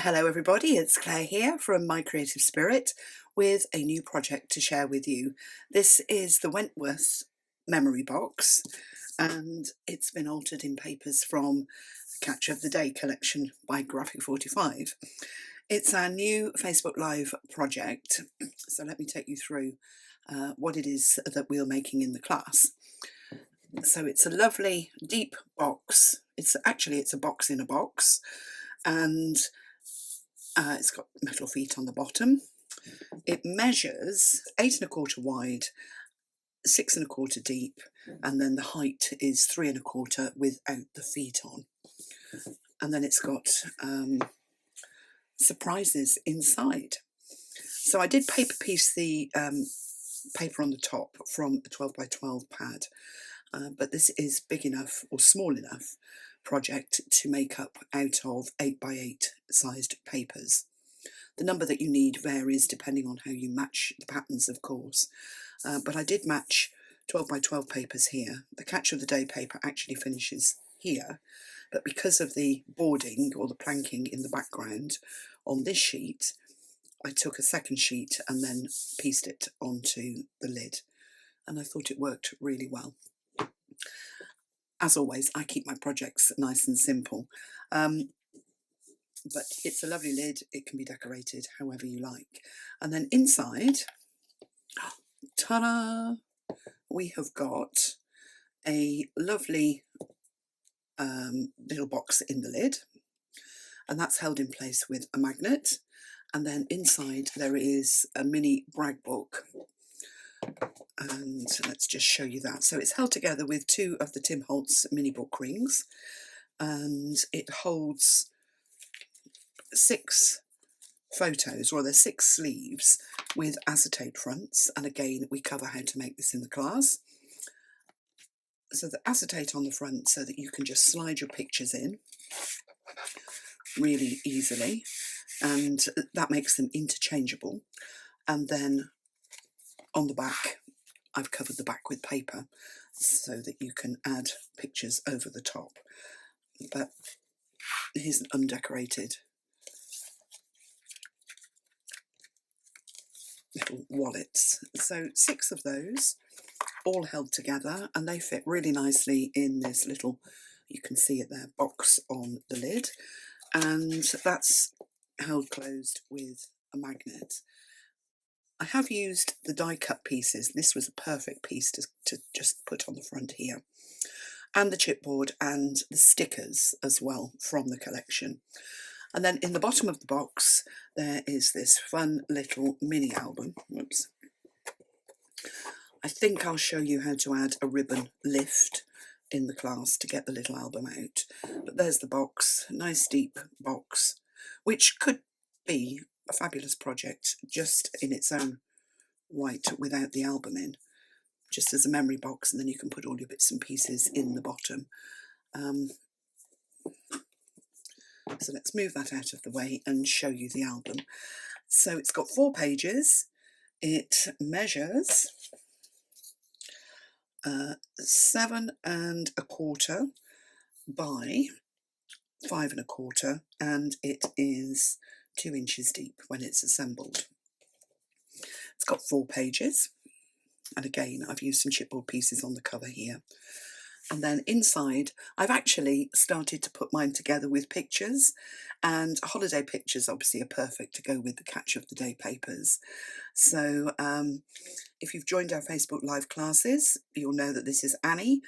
Hello everybody, it's Claire here from My Creative Spirit with a new project to share with you. This is the Wentworth memory box and it's been altered in papers from the Catch of the Day collection by Graphic 45. It's our new Facebook Live project, so let me take you through what it is that we're making in the class. So it's a lovely deep box. It's a box in a box, and it's got metal feet on the bottom. It measures 8¼ wide, 6¼ deep, and then the height is 3¼ without the feet on. And then it's got surprises inside. So I did paper piece the paper on the top from a 12 by 12 pad, but this is big enough or small enough project to make up out of 8 by 8 sized papers. The number that you need varies depending on how you match the patterns, of course, but I did match 12 by 12 papers here. The Catch of the Day paper actually finishes here, but because of the boarding or the planking in the background on this sheet, I took a second sheet and then pieced it onto the lid, and I thought it worked really well. As always, I keep my projects nice and simple, but it's a lovely lid. It can be decorated however you like. And then inside, ta-da, we have got a lovely little box in the lid, and that's held in place with a magnet. And then inside there is a mini brag book, and let's just show you that. So it's held together with 2 of the Tim Holtz mini book rings, and it holds 6 photos, or there's 6 sleeves with acetate fronts, and again we cover how to make this in the class. So the acetate on the front so that you can just slide your pictures in really easily, and that makes them interchangeable. And then on the back I've covered the back with paper so that you can add pictures over the top. But here's an undecorated little wallets. So 6 of those, all held together, and they fit really nicely in this little, you can see it there, box on the lid, and that's held closed with a magnet. I have used the die cut pieces. This was a perfect piece to just put on the front here, and the chipboard and the stickers as well from the collection. And then in the bottom of the box there is this fun little mini album. Whoops. I think I'll show you how to add a ribbon lift in the class to get the little album out. But there's the box, nice deep box, which could be a fabulous project just in its own right without the album in, just as a memory box, and then you can put all your bits and pieces in the bottom. So let's move that out of the way and show you the album. So it's got 4 pages. It measures 7¼ by 5¼ and it is 2 inches deep when it's assembled. It's got 4 pages, and again I've used some chipboard pieces on the cover here. And then inside I've actually started to put mine together with pictures, and holiday pictures obviously are perfect to go with the Catch of the Day papers. So if you've joined our Facebook Live classes, you'll know that this is Annie,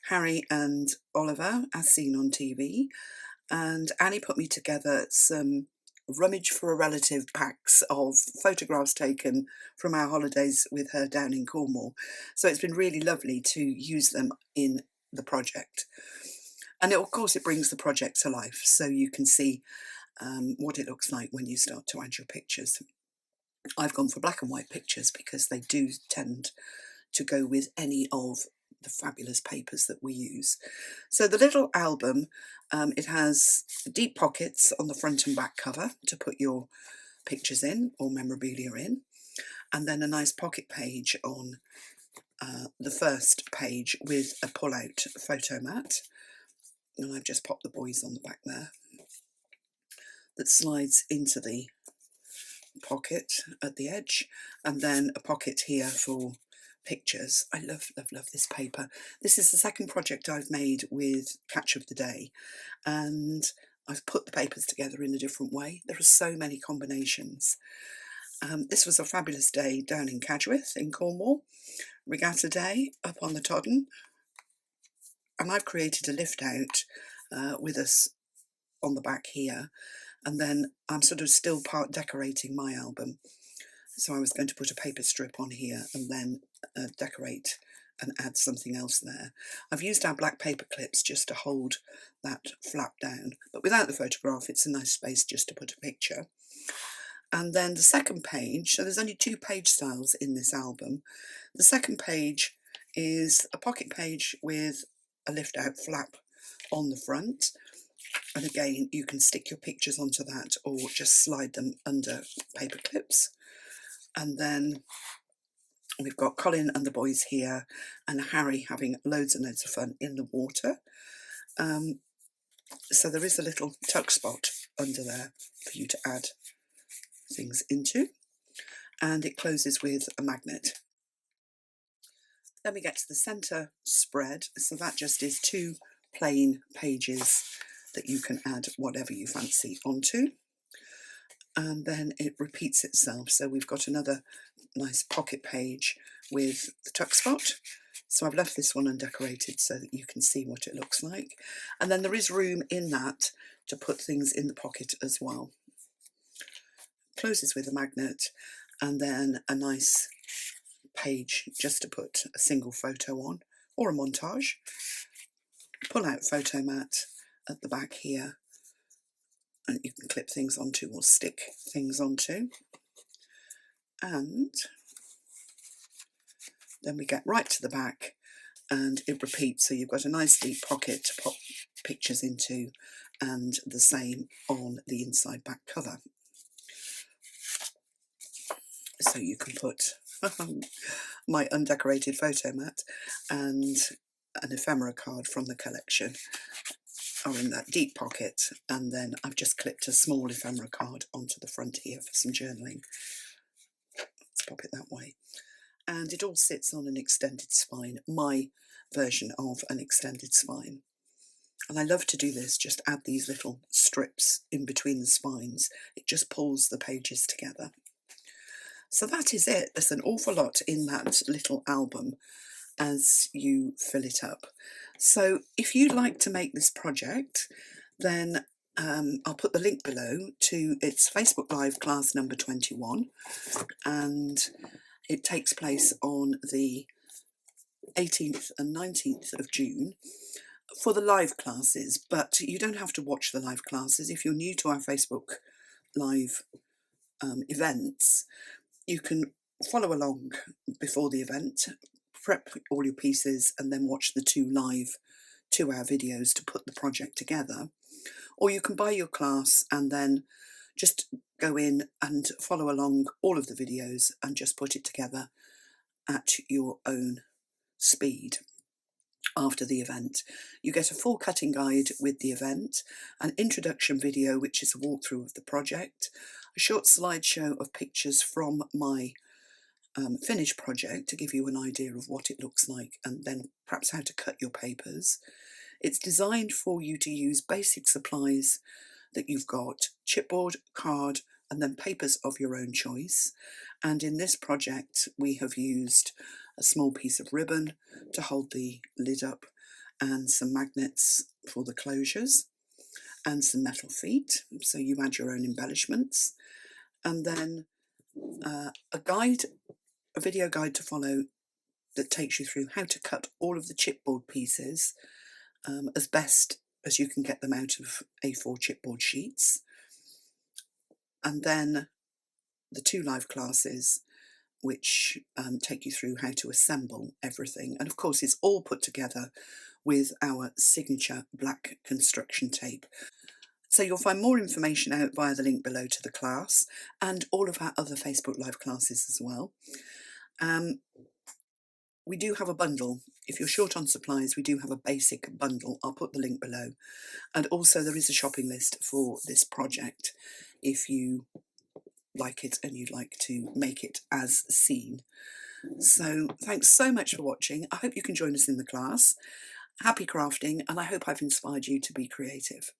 Harry and Oliver as seen on TV, and Annie put me together some rummage for a relative packs of photographs taken from our holidays with her down in Cornwall. So it's been really lovely to use them in the project, and of course it brings the project to life, so you can see what it looks like when you start to add your pictures. I've gone for black and white pictures because they do tend to go with any of the fabulous papers that we use. So the little album, it has deep pockets on the front and back cover to put your pictures in or memorabilia in, and then a nice pocket page on the first page with a pull-out photo mat, and I've just popped the boys on the back there. that slides into the pocket at the edge, and then a pocket here for pictures. I love, love, love this paper. This is the second project I've made with Catch of the Day, and I've put the papers together in a different way. There are so many combinations. This was a fabulous day down in Cadgwith in Cornwall, regatta day up on the Todden, and I've created a lift out with us on the back here, and then I'm sort of still part decorating my album. So I was going to put a paper strip on here and then decorate and add something else there. I've used our black paper clips just to hold that flap down, but without the photograph it's a nice space just to put a picture. And then the second page, so there's only 2 page styles in this album. The second page is a pocket page with a lift out flap on the front, and again you can stick your pictures onto that or just slide them under paper clips. And then we've got Colin and the boys here, and Harry having loads and loads of fun in the water. So there is a little tuck spot under there for you to add things into, and it closes with a magnet. Then we get to the centre spread, so that just is 2 plain pages that you can add whatever you fancy onto, and then it repeats itself. So we've got another nice pocket page with the tuck spot. So I've left this one undecorated so that you can see what it looks like, and then there is room in that to put things in the pocket as well. Closes with a magnet, and then a nice page just to put a single photo on, or a montage. Pull out photo mat at the back here, and you can clip things onto or stick things onto. And then we get right to the back and it repeats, so you've got a nice deep pocket to pop pictures into, and the same on the inside back cover. So you can put my undecorated photo mat and an ephemera card from the collection are in that deep pocket, and then I've just clipped a small ephemera card onto the front here for some journaling. Let's pop it that way. And it all sits on an extended spine, my version of an extended spine. And I love to do this, just add these little strips in between the spines. It just pulls the pages together. So that is it. There's an awful lot in that little album as you fill it up. So if you'd like to make this project, then I'll put the link below to its Facebook Live class number 21, and it takes place on the 18th and 19th of June for the live classes, but you don't have to watch the live classes. If you're new to our Facebook Live events, you can follow along before the event, prep all your pieces, and then watch the 2 live 2-hour videos to put the project together. Or you can buy your class and then just go in and follow along all of the videos and just put it together at your own speed. After the event, you get a full cutting guide with the event, an introduction video which is a walkthrough of the project, a short slideshow of pictures from my finished project to give you an idea of what it looks like, and then perhaps how to cut your papers. It's designed for you to use basic supplies that you've got, chipboard, card, and then papers of your own choice. And in this project we have used a small piece of ribbon to hold the lid up, and some magnets for the closures, and some metal feet, so you add your own embellishments, and then a video guide to follow that takes you through how to cut all of the chipboard pieces as best as you can get them out of A4 chipboard sheets, and then the 2 live classes which take you through how to assemble everything. And of course it's all put together with our signature black construction tape. So you'll find more information out via the link below to the class and all of our other Facebook Live classes as well. we do have a bundle. If you're short on supplies, we do have a basic bundle. I'll put the link below. And also there is a shopping list for this project if you like it and you'd like to make it as seen. So thanks so much for watching. I hope you can join us in the class. Happy crafting, and I hope I've inspired you to be creative.